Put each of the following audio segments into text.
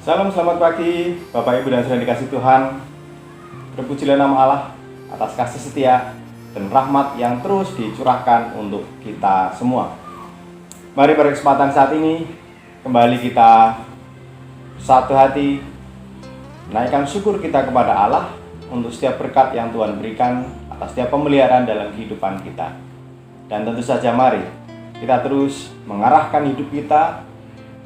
Salam, selamat pagi Bapak Ibu dan Saudara dikasih Tuhan. Terpujilah nama Allah atas kasih setia dan rahmat yang terus dicurahkan untuk kita semua. Mari pada kesempatan saat ini kembali kita satu hati menaikkan syukur kita kepada Allah untuk setiap berkat yang Tuhan berikan atas setiap pemeliharaan dalam kehidupan kita. Dan tentu saja mari kita terus mengarahkan hidup kita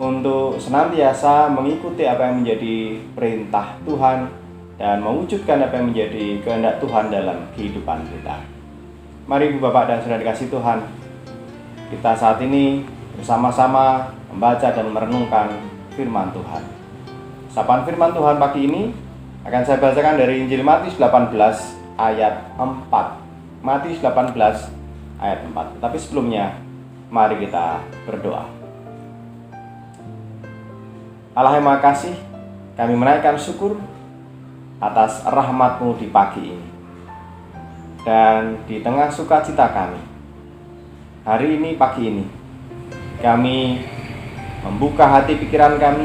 untuk senantiasa mengikuti apa yang menjadi perintah Tuhan dan mewujudkan apa yang menjadi kehendak Tuhan dalam kehidupan kita. Mari Ibu Bapak dan Saudara dikasih Tuhan, kita saat ini bersama-sama membaca dan merenungkan firman Tuhan. Sapaan firman Tuhan pagi ini akan saya bacakan dari Injil Matius 18 ayat 4. Matius 18 ayat 4. Tapi sebelumnya mari kita berdoa. Allah yang Maha Kasih, kami menaikkan syukur atas rahmat-Mu di pagi ini. Dan di tengah sukacita kami, hari ini, pagi ini, kami membuka hati pikiran kami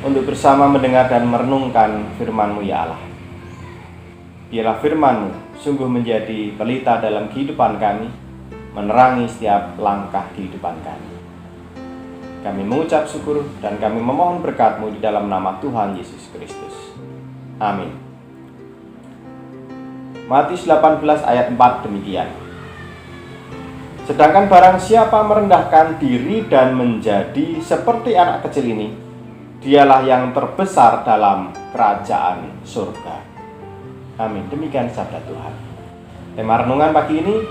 untuk bersama mendengar dan merenungkan firman-Mu ya Allah. Biarlah firman-Mu sungguh menjadi pelita dalam kehidupan kami, menerangi setiap langkah kehidupan kami. Kami mengucap syukur dan kami memohon berkat-Mu di dalam nama Tuhan Yesus Kristus. Amin. Matius 18 ayat 4 demikian. Sedangkan barang siapa merendahkan diri dan menjadi seperti anak kecil ini, dialah yang terbesar dalam kerajaan surga. Amin. Demikian sabda Tuhan. Tema renungan pagi ini,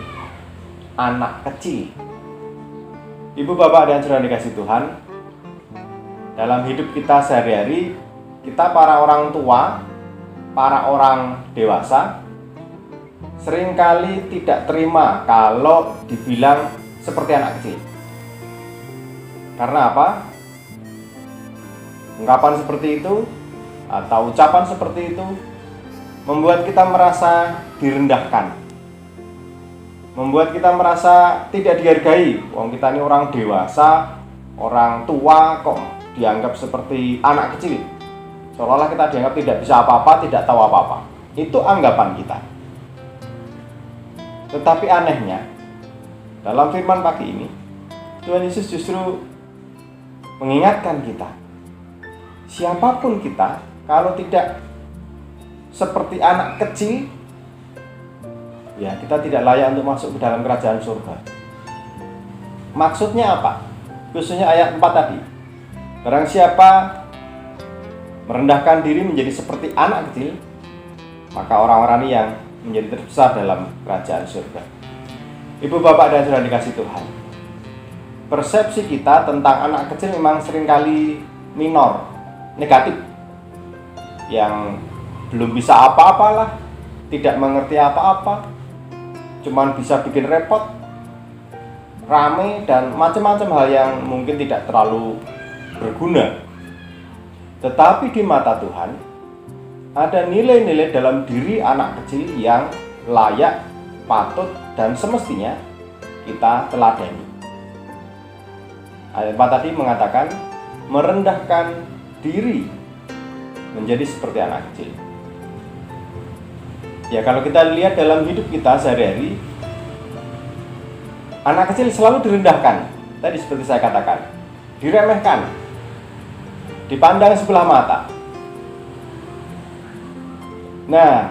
anak kecil. Ibu, Bapak, dan Saudara dikasih Tuhan, dalam hidup kita sehari-hari, kita para orang tua, para orang dewasa, seringkali tidak terima kalau dibilang seperti anak kecil. Karena apa? Ungkapan seperti itu atau ucapan seperti itu membuat kita merasa direndahkan, membuat kita merasa tidak dihargai. Wong kita ini orang dewasa, orang tua kok dianggap seperti anak kecil. Seolah-olah kita dianggap tidak bisa apa-apa, tidak tahu apa-apa. Itu anggapan kita. Tetapi anehnya, dalam firman pagi ini, Tuhan Yesus justru mengingatkan kita, siapapun kita, kalau tidak seperti anak kecil, ya, kita tidak layak untuk masuk ke dalam kerajaan surga. Maksudnya apa? Khususnya ayat 4 tadi. Barang siapa merendahkan diri menjadi seperti anak kecil, maka orang-orang ini yang menjadi terbesar dalam kerajaan surga. Ibu, Bapak, dan Saudara dikasih Tuhan, persepsi kita tentang anak kecil memang seringkali minor, negatif, yang belum bisa apa-apalah, tidak mengerti apa-apa, cuman bisa bikin repot, rame, dan macam-macam hal yang mungkin tidak terlalu berguna. Tetapi di mata Tuhan, ada nilai-nilai dalam diri anak kecil yang layak, patut, dan semestinya kita teladani. Ayat 4 tadi mengatakan, merendahkan diri menjadi seperti anak kecil. Ya, kalau kita lihat dalam hidup kita sehari-hari, anak kecil selalu direndahkan. Tadi seperti saya katakan, diremehkan, dipandang sebelah mata. Nah,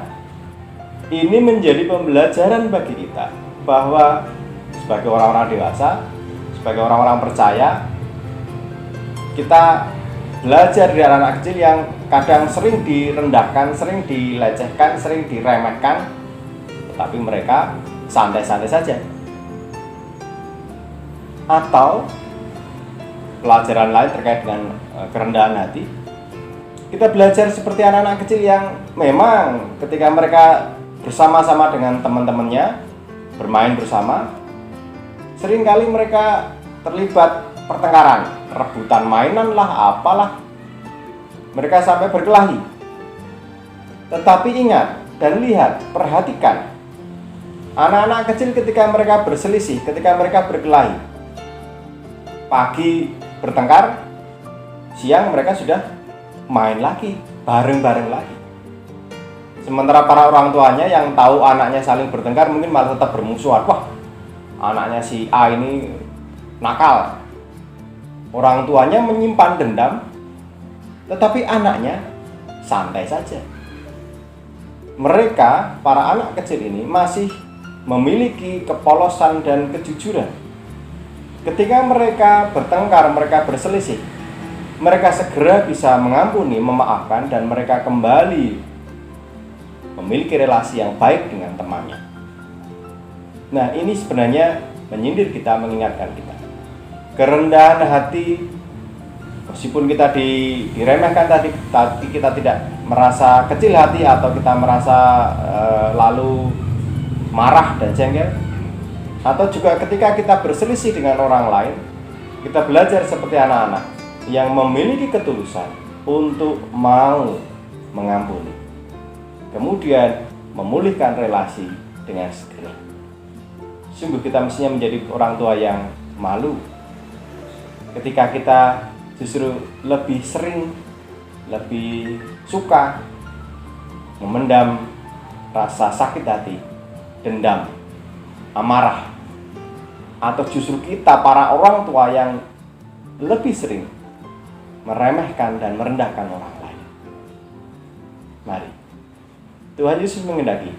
ini menjadi pembelajaran bagi kita bahwa sebagai orang-orang dewasa, sebagai orang-orang percaya, kita belajar dari anak kecil yang kadang sering direndahkan, sering dilecehkan, sering diremehkan, tetapi mereka santai-santai saja. Atau pelajaran lain terkait dengan kerendahan hati, kita belajar seperti anak-anak kecil yang memang ketika mereka bersama-sama dengan teman-temannya, bermain bersama, seringkali mereka terlibat pertengkaran, rebutan mainan lah, apalah. Mereka sampai berkelahi. Tetapi ingat dan lihat, perhatikan, anak-anak kecil ketika mereka berselisih, ketika mereka berkelahi, pagi bertengkar, siang mereka sudah main lagi, bareng-bareng lagi. Sementara para orang tuanya yang tahu anaknya saling bertengkar mungkin malah tetap bermusuhan. Wah, anaknya si A ini nakal. Orang tuanya menyimpan dendam, tetapi anaknya santai saja. Mereka, para anak kecil ini masih memiliki kepolosan dan kejujuran. Ketika mereka bertengkar, mereka berselisih, mereka segera bisa mengampuni, memaafkan, dan mereka kembali memiliki relasi yang baik dengan temannya. Nah, ini sebenarnya menyindir kita, mengingatkan kita. Kerendahan hati, meskipun kita diremehkan tadi, kita tidak merasa kecil hati atau kita merasa lalu marah dan jengkel. Atau juga ketika kita berselisih dengan orang lain, kita belajar seperti anak-anak yang memiliki ketulusan untuk mau mengampuni, kemudian memulihkan relasi dengan segera. Sungguh kita mestinya menjadi orang tua yang malu ketika kita justru lebih sering, lebih suka memendam rasa sakit hati, dendam, amarah, atau justru kita para orang tua yang lebih sering meremehkan dan merendahkan orang lain. Mari Tuhan Yesus menghendaki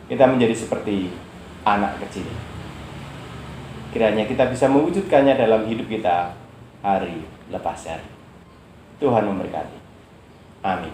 kita menjadi seperti anak kecil. Kiranya kita bisa mewujudkannya dalam hidup kita hari lepas hari. Tuhan memberkati. Amin.